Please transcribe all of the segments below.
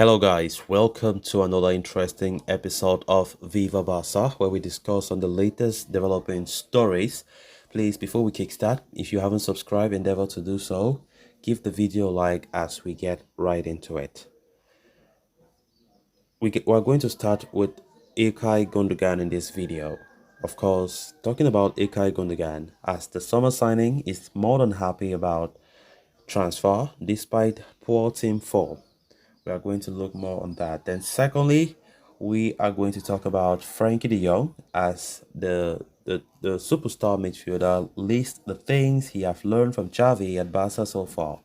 Hello guys, welcome to another interesting episode of Viva Barca where we discuss on the latest developing stories. Please, before we kickstart, if you haven't subscribed, endeavor to do so. Give the video a like as we get right into it. We're going to start with Ilkay Gundogan in this video. Of course, talking about Ilkay Gundogan, as the summer signing is more than happy about transfer despite poor team form. We are going to look more on that. Then secondly, we are going to talk about Frenkie de Jong as the superstar midfielder lists the things he have learned from Xavi at Barca so far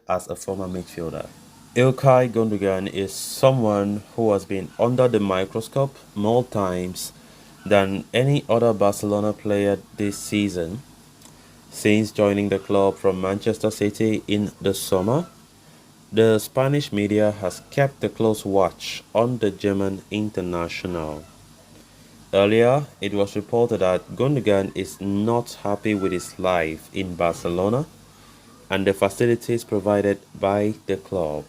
as a former midfielder. Ilkay Gundogan is someone who has been under the microscope more times than any other Barcelona player this season since joining the club from Manchester City in the summer. The Spanish media has kept a close watch on the German international. Earlier, it was reported that Gundogan is not happy with his life in Barcelona and the facilities provided by the club.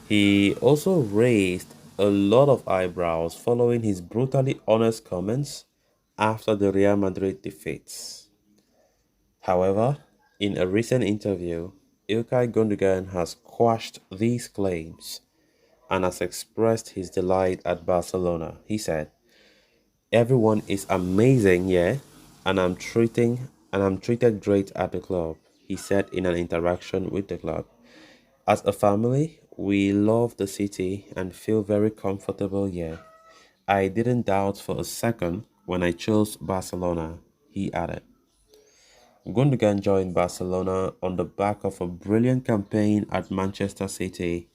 He also raised a lot of eyebrows following his brutally honest comments after the Real Madrid defeats. However, in a recent interview, Ilkay Gundogan has quashed these claims and has expressed his delight at Barcelona. He said, "Everyone is amazing here, and I'm treated great at the club," he said in an interaction with the club. "As a family, we love the city and feel very comfortable here. I didn't doubt for a second when I chose Barcelona," he added. Gundogan joined Barcelona on the back of a brilliant campaign at Manchester City,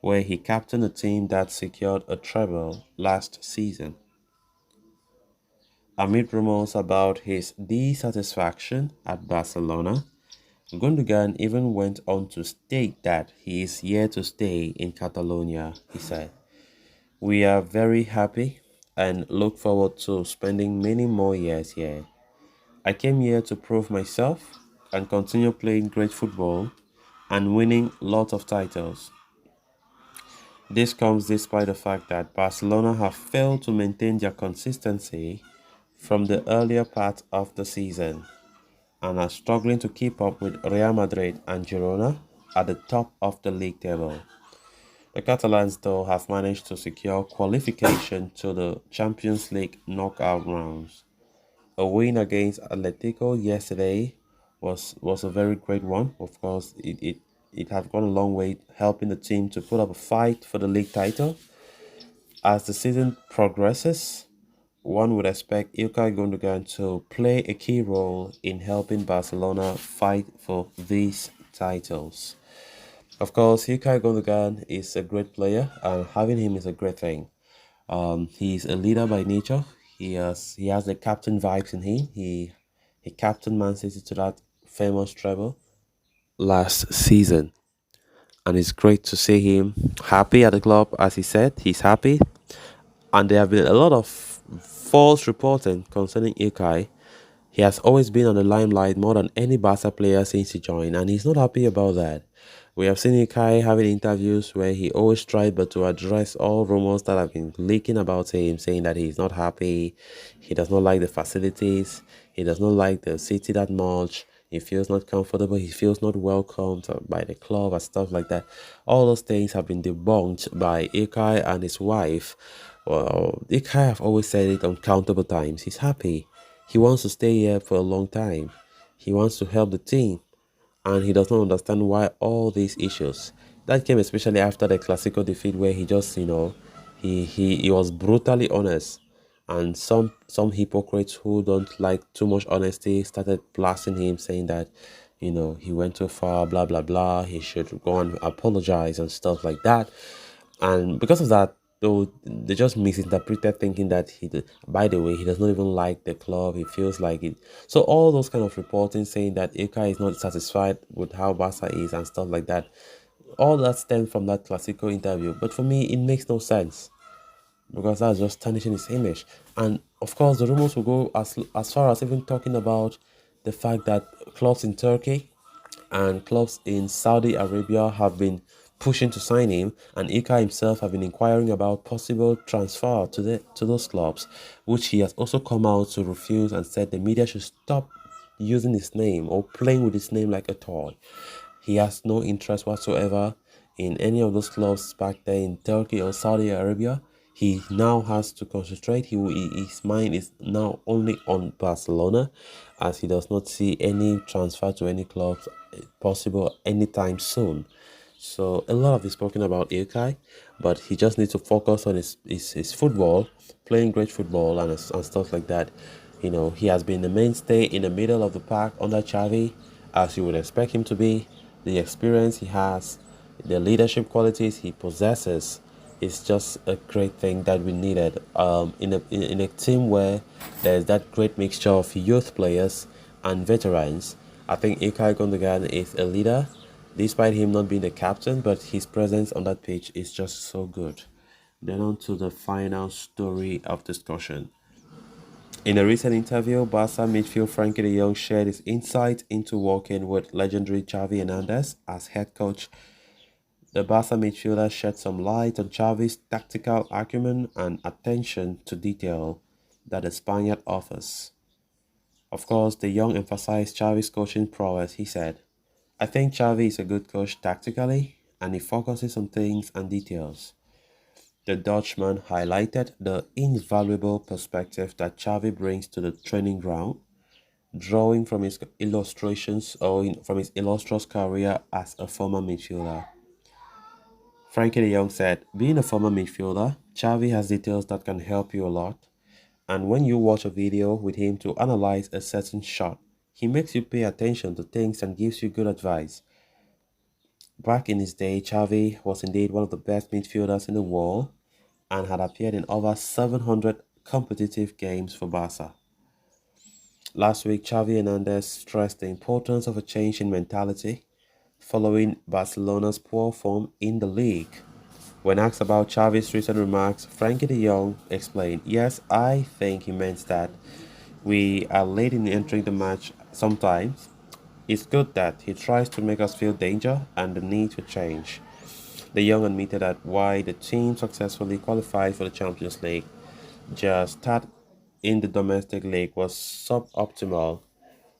where he captained a team that secured a treble last season. Amid rumors about his dissatisfaction at Barcelona, Gundogan even went on to state that he is here to stay in Catalonia. He said, "We are very happy and look forward to spending many more years here. I came here to prove myself and continue playing great football and winning lots of titles. This comes despite the fact that Barcelona have failed to maintain their consistency from the earlier part of the season and are struggling to keep up with Real Madrid and Girona at the top of the league table. The Catalans, though, have managed to secure qualification to the Champions League knockout rounds. A win against Atletico yesterday was a very great one. Of course, it has gone a long way helping the team to put up a fight for the league title. As the season progresses, one would expect Ilkay Gundogan to play a key role in helping Barcelona fight for these titles. Of course, Ilkay Gundogan is a great player, and having him is a great thing. He's a leader by nature. He has the captain vibes in him. He captained Man City to that famous treble last season, and it's great to see him happy at the club. As he said, he's happy, and there have been a lot of false reporting concerning Ilkay. He has always been on the limelight more than any Barca player since he joined, and he's not happy about that. We have seen Ilkay having interviews where he always tried but to address all rumors that have been leaking about him, saying that he's not happy, he does not like the facilities, he does not like the city that much, he feels not comfortable, he feels not welcomed by the club and stuff like that. All those things have been debunked by Ilkay and his wife. Well, Ilkay have always said it uncountable times. He's happy. He wants to stay here for a long time. He wants to help the team, and he does not understand why all these issues. That came especially after the Clasico defeat, where he just, he was brutally honest, and some hypocrites who don't like too much honesty started blasting him, saying that, he went too far, blah blah blah. He should go and apologize and stuff like that. And because of that, though, they just misinterpreted, thinking that by the way, he does not even like the club. He feels like it. So all those kind of reporting saying that Ilkay is not satisfied with how Barca is and stuff like that, all that stemmed from that Clasico interview. But for me, it makes no sense, because that's just tarnishing his image. And of course, the rumors will go as far as even talking about the fact that clubs in Turkey and clubs in Saudi Arabia have been pushing to sign him, and Ilkay himself have been inquiring about possible transfer to those clubs, which he has also come out to refuse and said the media should stop using his name or playing with his name like a toy. He has no interest whatsoever in any of those clubs back there in Turkey or Saudi Arabia. He now has to concentrate. His mind is now only on Barcelona, as he does not see any transfer to any clubs possible anytime soon. So a lot of is spoken about Ilkay, but he just needs to focus on his football, playing great football and stuff like that. He has been the mainstay in the middle of the pack under Xavi, as you would expect him to be. The experience he has, the leadership qualities he possesses, is just a great thing that we needed. In a team where there's that great mixture of youth players and veterans, I think Ilkay Gundogan is a leader, despite him not being the captain, but his presence on that pitch is just so good. Then on to the final story of discussion. In a recent interview, Barca midfield Frenkie de Jong shared his insight into working with legendary Xavi Hernandez as head coach. The Barca midfielder shed some light on Xavi's tactical acumen and attention to detail that the Spaniard offers. Of course, de Jong emphasized Xavi's coaching prowess. He said, "I think Xavi is a good coach tactically, and he focuses on things and details." The Dutchman highlighted the invaluable perspective that Xavi brings to the training ground, drawing from his from his illustrious career as a former midfielder. Frenkie de Jong said, "Being a former midfielder, Xavi has details that can help you a lot. And when you watch a video with him to analyze a certain shot, he makes you pay attention to things and gives you good advice. Back in his day, Xavi was indeed one of the best midfielders in the world and had appeared in over 700 competitive games for Barca." Last week, Xavi Hernandez stressed the importance of a change in mentality following Barcelona's poor form in the league. When asked about Xavi's recent remarks, Frenkie de Jong explained, "Yes, I think he meant that. We are late in entering the match sometimes. It's good that he tries to make us feel danger and the need to change." De Jong admitted that why the team successfully qualified for the Champions League, just start in the domestic league was suboptimal,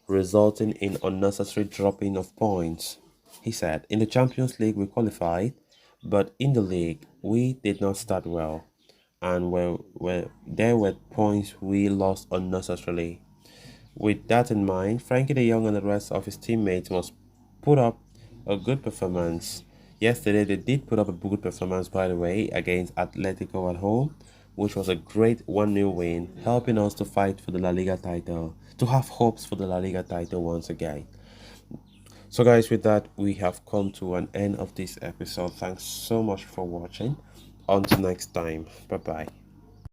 resulting in unnecessary dropping of points. He said, "In the Champions League we qualified, but in the league we did not start well, and there were points we lost unnecessarily." With that in mind, Frankie de Jong and the rest of his teammates must put up a good performance. Yesterday, they did put up a good performance, by the way, against Atletico at home, which was a great 1-0 win, helping us to fight for the La Liga title, to have hopes for the La Liga title once again. So, guys, with that, we have come to an end of this episode. Thanks so much for watching. Until next time, bye bye.